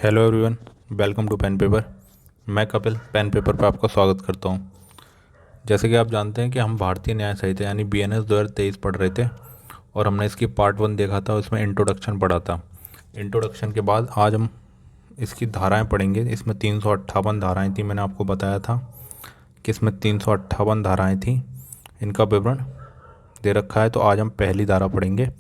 Hello everyone, welcome to pen paper. मैं Kapil pen paper पर आपका स्वागत करता हूं। जैसे कि आप जानते हैं कि हम भारतीय न्याय संहिता यानी बीएनएस 2023 पढ़ रहे थे और हमने इसकी पार्ट 1 देखा था, उसमें इंट्रोडक्शन पढ़ा था। इंट्रोडक्शन के बाद आज हम इसकी धाराएं पढ़ेंगे। इसमें 358 धाराएं थी, मैंने आपको बताया था कि इसमें 358 धाराएँ थी। इनका विवरण दे रखा है, तो आज हम पहली धारा पढ़ेंगे,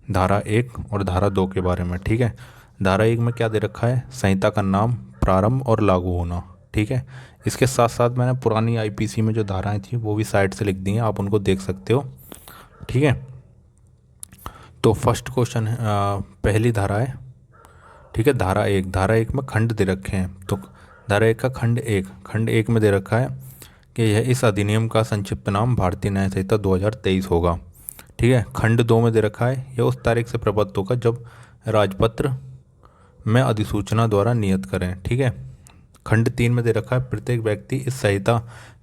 धारा 1 और धारा 2 के बारे में। ठीक है, धारा 1 में क्या दे रखा है? संहिता का नाम, प्रारंभ और लागू होना। ठीक है, इसके साथ साथ मैंने पुरानी आईपीसी में जो धाराएं थी वो भी साइड से लिख दी हैं, आप उनको देख सकते हो। ठीक है, तो फर्स्ट क्वेश्चन है, पहली धारा है। ठीक है, धारा एक में खंड दे रखे हैं। तो धारा 1 का खंड एक में दे रखा है कि यह इस अधिनियम का संक्षिप्त नाम भारतीय न्याय संहिता 2023 होगा। ठीक है, खंड 2 में दे रखा है यह उस तारीख से प्रबद्ध होगा जब राजपत्र में अधिसूचना द्वारा नियत करें। ठीक है, खंड 3 में दे रखा है प्रत्येक व्यक्ति इस संहिता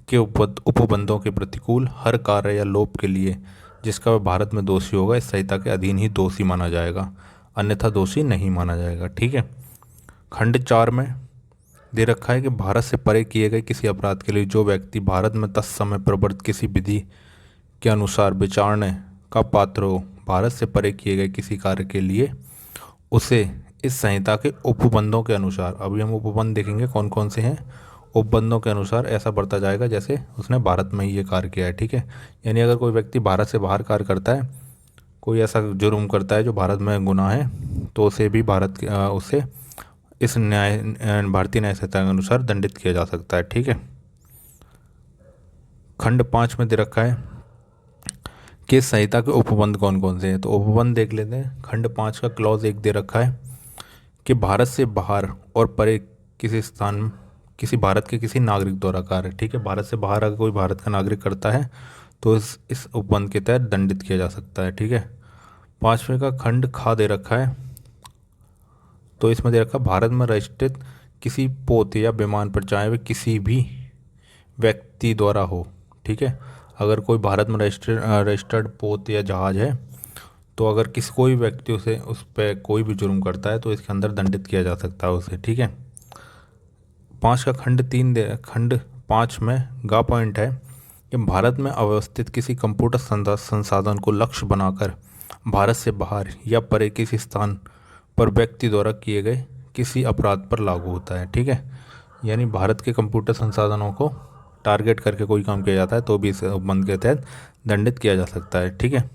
के उपबंधों के प्रतिकूल हर कार्य या लोप के लिए जिसका वह भारत में दोषी होगा इस संहिता के अधीन ही दोषी माना जाएगा, अन्यथा दोषी नहीं माना जाएगा। ठीक है, खंड 4 में दे रखा है कि भारत से परे किए गए किसी अपराध के लिए जो व्यक्ति भारत में तत्समय प्रवर्तित किसी विधि के अनुसार विचारणे का पात्र हो, भारत से परे किए गए किसी कार्य के लिए उसे इस संहिता के उपबंधों के अनुसार, अभी हम उपबंध देखेंगे कौन कौन से हैं, उपबंधों के अनुसार ऐसा बरता जाएगा जैसे उसने भारत में ही ये कार्य किया है। ठीक है, यानी अगर कोई व्यक्ति भारत से बाहर कार्य करता है, कोई ऐसा जुर्म करता है जो भारत में गुनाह है, तो उसे भी उसे इस भारतीय न्याय संहिता के अनुसार दंडित किया जा सकता है। ठीक है, खंड 5 में दे रखा है कि संहिता के उपबंध कौन कौन से हैं, तो उपबंध देख लेते हैं। खंड 5 का क्लॉज 1 दे रखा है कि भारत से बाहर और परे किसी स्थान, किसी भारत के किसी नागरिक द्वारा कार्य। ठीक है, भारत से बाहर अगर कोई भारत का नागरिक करता है तो इस उपबंध के तहत दंडित किया जा सकता है। ठीक है, 5वें का खंड खा दे रखा है, तो इसमें दे रखा भारत में रजिस्ट्रेट किसी पोत या विमान पर चाहे वे किसी भी व्यक्ति द्वारा हो। ठीक है, अगर कोई भारत में रजिस्टर्ड पोत या जहाज़ है, तो अगर कोई व्यक्ति उसे उस पर कोई भी जुर्म करता है तो इसके अंदर दंडित किया जा सकता है उसे। ठीक है, 5 का खंड 5 में गा पॉइंट है कि भारत में अवस्थित किसी कंप्यूटर संसाधन को लक्ष्य बनाकर भारत से बाहर या परे किसी स्थान पर व्यक्ति द्वारा किए गए किसी अपराध पर लागू होता है। ठीक है, यानी भारत के कंप्यूटर संसाधनों को टारगेट करके कोई काम किया जाता है तो भी इस उपबंध के तहत दंडित किया जा सकता है। ठीक है,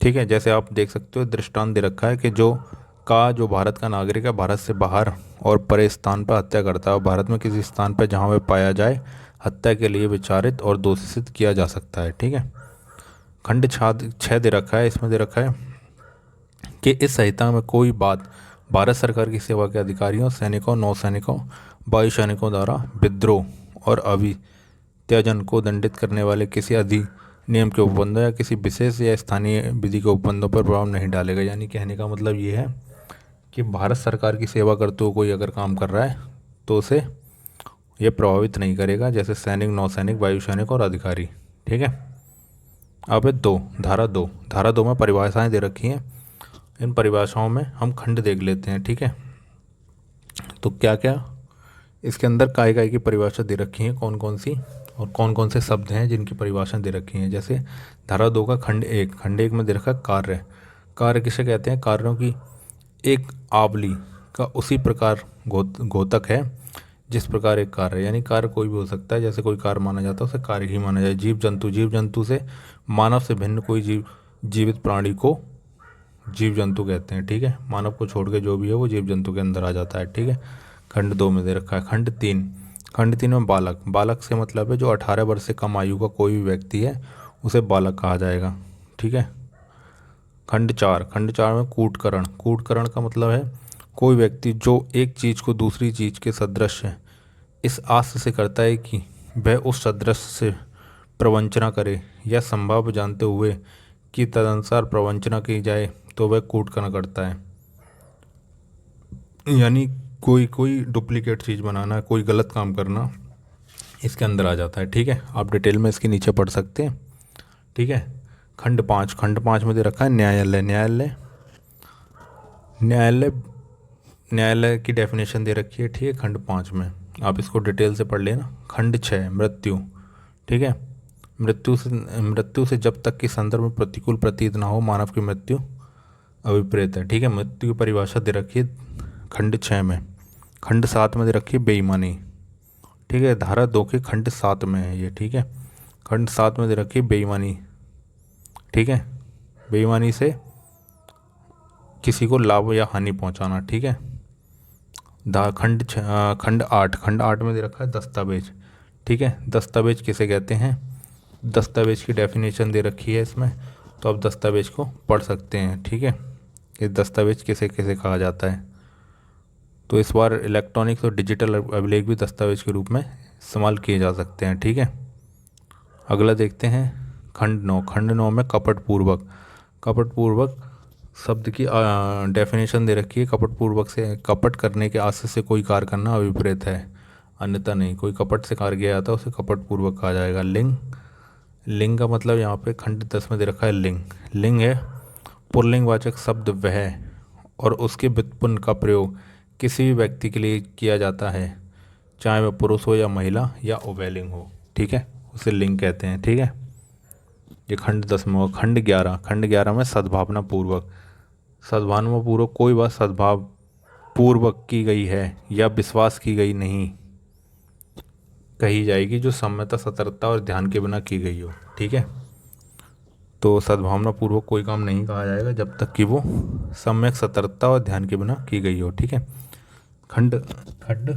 ठीक है, जैसे आप देख सकते हो दृष्टांत दे रखा है कि जो भारत का नागरिक है, भारत से बाहर और परे स्थान पर हत्या करता है और भारत में किसी स्थान पर जहाँ वह पाया जाए हत्या के लिए विचारित और दोषी सिद्ध किया जा सकता है। ठीक है, खंड 6 दे रखा है, इसमें दे रखा है कि इस संहिता में कोई बात भारत सरकार की सेवा के अधिकारियों, सैनिकों, नौसैनिकों, वायु सैनिकों द्वारा विद्रोह और अभित्यजन को दंडित करने वाले किसी अधिनियम के उपबंधों या किसी विशेष या स्थानीय विधि के उपबंधों पर प्रभाव नहीं डालेगा। यानी कहने का मतलब ये है कि भारत सरकार की सेवा करते हुए कोई अगर काम कर रहा है तो उसे ये प्रभावित नहीं करेगा, जैसे सैनिक, नौसैनिक, वायु सैनिक और अधिकारी। ठीक है, अब धारा 2 में परिभाषाएं दे रखी हैं। इन परिभाषाओं में हम खंड देख लेते हैं। ठीक है, तो क्या क्या इसके अंदर काय की परिभाषा दे रखी है, कौन कौन सी और कौन कौन से शब्द हैं जिनकी परिभाषा दे रखी है। जैसे धारा 2 का खंड एक में दे रखा कार्य किसे कहते हैं? कार्यों की एक आवली का उसी प्रकार घोतक है जिस प्रकार एक कार्य, यानी कार्य कोई भी हो सकता है, जैसे कोई कार्य माना जाता है उसे कार्य ही माना जाए। जीव जंतु से मानव से भिन्न कोई जीवित प्राणी को जीव जंतु कहते हैं। ठीक है, मानव को छोड़ के जो भी है वो जीव जंतु के अंदर आ जाता है। ठीक है, खंड 2 में दे रखा है। खंड 3 में बालक से मतलब है जो 18 वर्ष से कम आयु का कोई भी व्यक्ति है उसे बालक कहा जाएगा। ठीक है, खंड 4 में कूटकरण का मतलब है कोई व्यक्ति जो एक चीज़ को दूसरी चीज़ के सदृश है इस आस से करता है कि वह उस सदृश से प्रवंचना करे या संभाव्य जानते हुए कि तदनुसार प्रवंचना की जाए तो वह कूटकरण करता है। यानी कोई डुप्लीकेट चीज़ बनाना, कोई गलत काम करना इसके अंदर आ जाता है। ठीक है, आप डिटेल में इसके नीचे पढ़ सकते हैं। ठीक है, खंड 5 में दे रखा है न्यायालय न्यायालय न्यायालय की डेफिनेशन दे रखी है, ठीक है, खंड 5 में। आप इसको डिटेल से पढ़ लेना। खंड 6 मृत्यु, ठीक है। मृत्यु से जब तक कि संदर्भ में प्रतिकूल प्रतीत ना हो, मानव की मृत्यु अभिप्रेत है, ठीक है। मृत्यु की परिभाषा दे रखी है खंड 6 में। खंड 7 में दे रखी है बेईमानी, ठीक है। धारा 2 के खंड 7 में है ये, ठीक है। खंड 7 में दे रखी है बेईमानी, ठीक है। बेईमानी से किसी को लाभ या हानि पहुंचाना, ठीक है। खंड 8 में दे रखा है दस्तावेज, ठीक है। दस्तावेज किसे कहते हैं, दस्तावेज की डेफिनेशन दे रखी है इसमें, तो आप दस्तावेज को पढ़ सकते हैं, ठीक है। ये दस्तावेज किसे किसे कहा जाता है। तो इस बार इलेक्ट्रॉनिक्स और डिजिटल अभिलेख भी दस्तावेज के रूप में इस्तेमाल किए जा सकते हैं, ठीक है। अगला देखते हैं खंड 9। खंड 9 में कपटपूर्वक। कपटपूर्वक शब्द की डेफिनेशन दे रखी है। कपटपूर्वक से कपट करने के आशय से कोई कार्य करना अभिप्रेत है, अन्यथा नहीं। कोई कपट से कार्य किया जाता है उसे कपटपूर्वक कहा जाएगा। लिंग का मतलब यहाँ पे खंड 10 में दे रखा है लिंग। लिंग है पुल्लिंगवाचक शब्द वह और उसके व्युत्पन्न का प्रयोग किसी भी व्यक्ति के लिए किया जाता है, चाहे वह पुरुष हो या महिला या उभयलिंग हो, ठीक है, उसे लिंग कहते हैं, ठीक है। ये खंड 10 में हो। खंड 11। खंड 11 में सद्भावना पूर्वक। सद्भावना पूर्वक कोई बात सद्भाव पूर्वक की गई है या विश्वास की गई नहीं कही जाएगी जो सम्यता, सतर्कता और ध्यान के बिना की गई हो, ठीक है। तो सद्भावना पूर्वक कोई काम नहीं कहा जाएगा जब तक कि वो सम्यक सतर्कता और ध्यान के बिना की गई हो, ठीक है। खंड खंड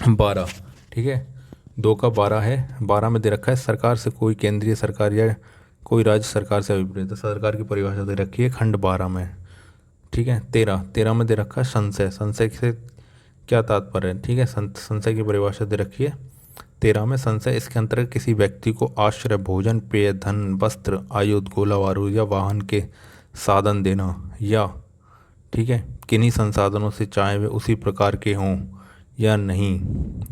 12, ठीक है। 2 का 12 है। 12 में दे रखा है सरकार से कोई केंद्रीय सरकार या कोई राज्य सरकार से अभिप्रेत। तो सरकार की परिभाषा दे रखी है खंड 12 में, ठीक है। 13 में दे रखा है संशय। संशय से क्या तात्पर्य है, ठीक है। संशय की परिभाषा दे रखी है 13 में। संशय इसके अंतर्गत किसी व्यक्ति को आश्रय, भोजन, पेय, धन, वस्त्र, आयुध, गोला बारूद या वाहन के साधन देना या, ठीक है, किन्हीं संसाधनों से चाहे वे उसी प्रकार के हों या नहीं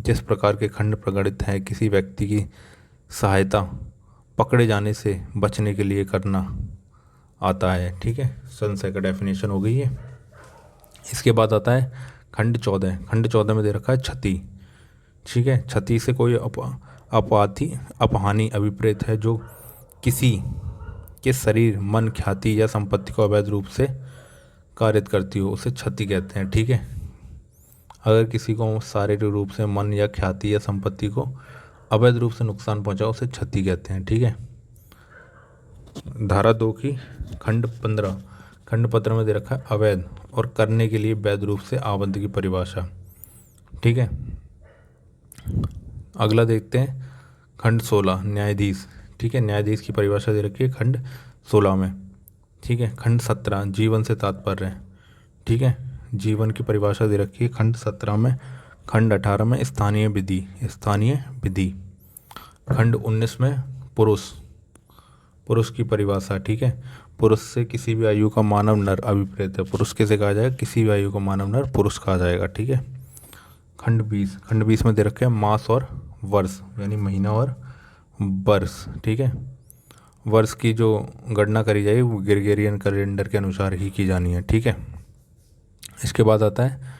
जिस प्रकार के खंड प्रगणित हैं, किसी व्यक्ति की सहायता पकड़े जाने से बचने के लिए करना आता है, ठीक है। संशय का डेफिनेशन हो गई है। इसके बाद आता है खंड 14। खंड 14 में दे रखा है क्षति, ठीक है। क्षति से कोई अपहानि अभिप्रेत है जो किसी के शरीर, मन, ख्याति या संपत्ति को अवैध रूप से कारित करती हो, उसे क्षति कहते हैं, ठीक है। अगर किसी को शारीरिक रूप से, मन या ख्याति या संपत्ति को अवैध रूप से नुकसान पहुंचा उसे क्षति कहते हैं, ठीक है। धारा 2 की खंड 15। खंड 15 में दे रखा है अवैध और करने के लिए वैध रूप से आबद्ध की परिभाषा, ठीक है। अगला देखते हैं खंड 16 न्यायाधीश, ठीक है। न्यायाधीश की परिभाषा दे रखी है खंड 16 में, ठीक है। खंड 17 जीवन से तात्पर्य है, ठीक है। जीवन की परिभाषा दे रखी है खंड 17 में। खंड 18 में स्थानीय विधि। स्थानीय विधि। खंड 19 में पुरुष। पुरुष की परिभाषा, ठीक है। पुरुष से किसी भी आयु का मानव नर अभिप्रेत है। पुरुष किसे कहा जाएगा, किसी भी आयु का मानव नर पुरुष कहा जाएगा, ठीक है। खंड 20। खंड 20 में दे रखे हैं मास और वर्ष, यानी महीना और वर्ष, ठीक है। वर्ष की जो गणना करी जाएगी वो ग्रेगोरियन कैलेंडर के अनुसार ही की जानी है, ठीक है। इसके बाद आता है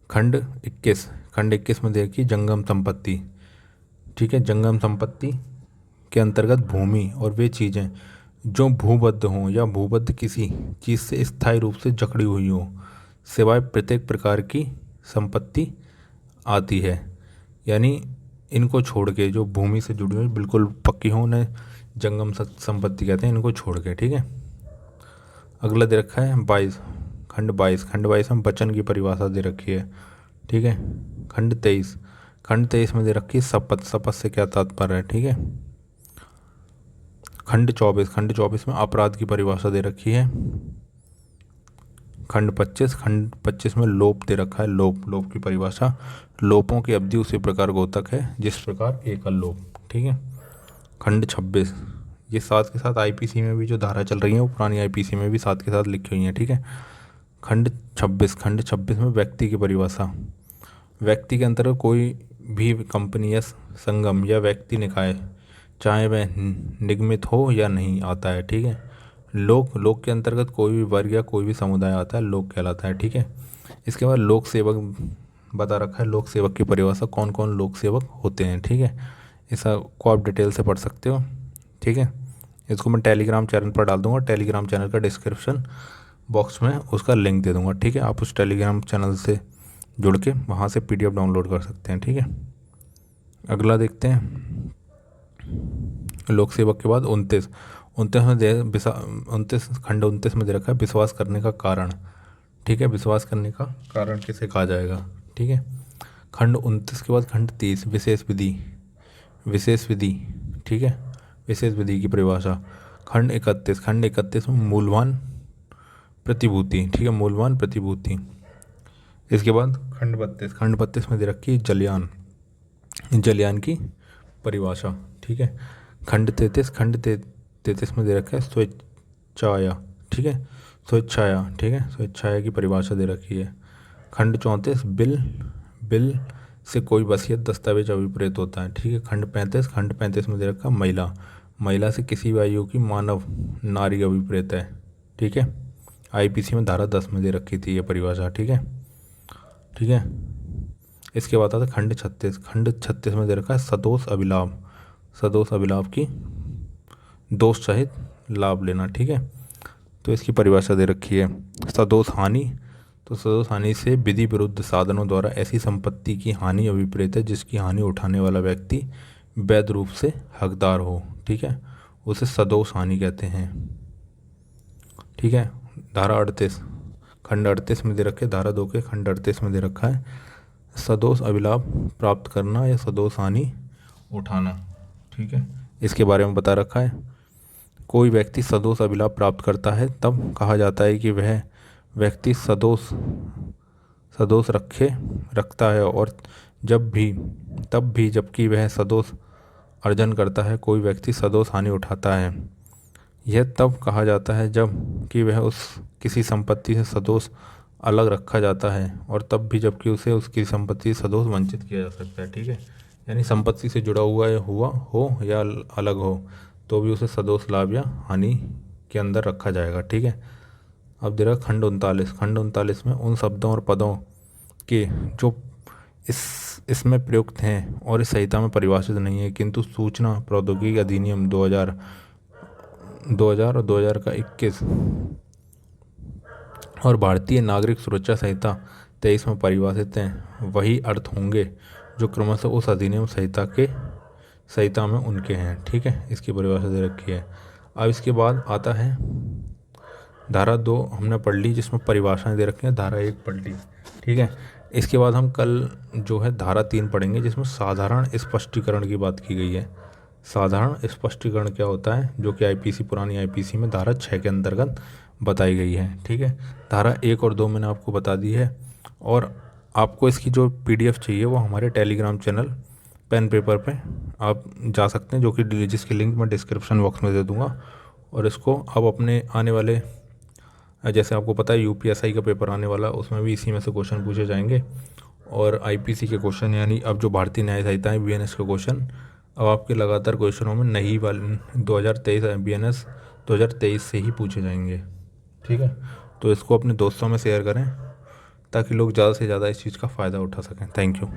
खंड 21। खंड 21 में देखिए जंगम संपत्ति, ठीक है। जंगम संपत्ति के अंतर्गत भूमि और वे चीज़ें जो भूबद्ध हों या भूबद्ध किसी चीज़ से स्थायी रूप से जकड़ी हुई हो, सिवाय प्रत्येक प्रकार की संपत्ति आती है। यानी इनको छोड़ के जो भूमि से जुड़ी हुई बिल्कुल पक्की हो उन्हें जंगम संपत्ति कहते हैं, इनको छोड़ के, ठीक है। अगला दे रखा है 22। खंड 22। खंड 22 में वचन की परिभाषा दे रखी है, ठीक है। खंड 23। खंड 23 में दे रखी है शपथ। शपथ से क्या तात्पर्य है, ठीक है। खंड 24। खंड 24 में अपराध की परिभाषा दे रखी है। खंड 25। खंड 25 में लोप दे रखा है। लोप। लोप की परिभाषा, लोपों की अवधि उसी प्रकार घोतक है जिस प्रकार एकल लोप, ठीक है। खंड 26। ये साथ के साथ आईपीसी में भी जो धारा चल रही है वो पुरानी आईपीसी में भी साथ के साथ लिखी हुई है, ठीक है। खंड 26। खंड 26 में व्यक्ति की परिभाषा। व्यक्ति के अंतर्गत कोई भी कंपनी या संगम या व्यक्ति निकाय, चाहे वह निगमित हो या नहीं, आता है, ठीक है। लोक, लोक के अंतर्गत कोई भी वर्ग या कोई भी समुदाय आता है, लोक कहलाता है। ठीक है। इसके बाद लोक सेवक बता रखा है, लोक सेवक की परिभाषा, कौन कौन लोक सेवक होते हैं। ठीक है। इसका को आप डिटेल से पढ़ सकते हो। ठीक है। इसको मैं टेलीग्राम चैनल पर डाल दूंगा, टेलीग्राम चैनल का डिस्क्रिप्शन बॉक्स में उसका लिंक दे दूंगा। ठीक है। आप उस टेलीग्राम चैनल से जुड़ के वहाँ से पीडीएफ डाउनलोड कर सकते हैं। ठीक है। अगला देखते हैं। लोक सेवक के बाद 29 29 में दे 29 खंड 29 में दे रखा है विश्वास करने का कारण। ठीक है। विश्वास करने का कारण किसे कहा जाएगा। ठीक है। खंड 29 के बाद खंड 30 विशेष विधि, विशेष विधि। ठीक है। विशेष विधि की परिभाषा। खंड 31 में मूलवान प्रतिभूति। ठीक है। मूलवान प्रतिभूति। इसके बाद खंड 32 में दे रखी है जलयान, जलयान की परिभाषा। ठीक है। खंड 33 में दे रखा है स्वेच्छाया। ठीक है। स्वेच्छाया। ठीक है। स्वेच्छाया की परिभाषा दे रखी है। खंड 34 बिल, बिल से कोई वसीयत दस्तावेज अभिप्रेत होता है। ठीक है। खंड 35 में दे रखा है महिला, महिला से किसी भी आयु की मानव नारी अभिप्रेत है। ठीक है। आईपीसी में धारा 10 में दे रखी थी ये परिभाषा। ठीक है। ठीक है। इसके बाद आता है खंड 36 में दे रखा है सदोष अभिलाभ, सदोष अभिलाभ की दोष सहित लाभ लेना। ठीक है। तो इसकी परिभाषा दे रखी है सदोष हानि। तो सदोष हानि से विधि विरुद्ध साधनों द्वारा ऐसी संपत्ति की हानि अभिप्रेत है जिसकी हानि उठाने वाला व्यक्ति वैध रूप से हकदार हो। ठीक है। उसे सदोष हानि कहते हैं। ठीक है। धारा 38 खंड 38 में दे रखे, धारा 2 के खंड 38 में दे रखा है सदोष अभिलाभ प्राप्त करना या सदोष हानि उठाना। ठीक है। इसके बारे में बता रखा है कोई व्यक्ति सदोष अभिलाभ प्राप्त करता है तब कहा जाता है कि वह व्यक्ति सदोष रखता है, और तब भी जबकि वह सदोष अर्जन करता है कोई व्यक्ति सदोष हानि उठाता है। यह तब कहा जाता है जब कि वह उस किसी संपत्ति से सदोष अलग रखा जाता है, और तब भी जबकि उसे उसकी संपत्ति से सदोष वंचित किया जा सकता है। ठीक है। यानी संपत्ति से जुड़ा हुआ हो या अलग हो तो भी उसे सदोष लाभ या हानि के अंदर रखा जाएगा। ठीक है। अब दे रहा खंड 39 में उन शब्दों और पदों के जो इसमें प्रयुक्त हैं और इस संहिता में परिभाषित नहीं है किंतु सूचना प्रौद्योगिकी अधिनियम 2000 और 2021 और भारतीय नागरिक सुरक्षा संहिता 23 में परिभाषित हैं वही अर्थ होंगे जो क्रमशः उस अधिनियम संहिता में उनके हैं। ठीक है। इसकी परिभाषा दे रखी है। अब इसके बाद आता है धारा 2 हमने पढ़ ली जिसमें परिभाषाएं दे रखी हैं, धारा 1 पढ़ ली। ठीक है। इसके बाद हम कल जो है धारा 3 पढ़ेंगे जिसमें साधारण स्पष्टीकरण की बात की गई है। साधारण स्पष्टीकरण क्या होता है, जो कि आईपीसी पुरानी आईपीसी में धारा 6 के अंतर्गत बताई गई है। ठीक है। धारा 1 और 2 मैंने आपको बता दी है, और आपको इसकी जो पीडीएफ चाहिए वो हमारे टेलीग्राम चैनल पेन पेपर पे आप जा सकते हैं, जो कि जिसकी लिंक मैं डिस्क्रिप्शन बॉक्स में दे दूँगा। और इसको आप अपने आने वाले, जैसे आपको पता है यूपीएसआई का पेपर आने वाला, उसमें भी इसी में से क्वेश्चन पूछे जाएंगे, और आईपीसी के क्वेश्चन यानी अब जो भारतीय न्याय संहिता है बीएनएस के क्वेश्चन अब आपके लगातार क्वेश्चनों में नहीं वाले 2023 बीएनएस 2023 से ही पूछे जाएंगे। ठीक है। तो इसको अपने दोस्तों में शेयर करें ताकि लोग ज़्यादा से ज़्यादा इस चीज़ का फ़ायदा उठा सकें। Thank you.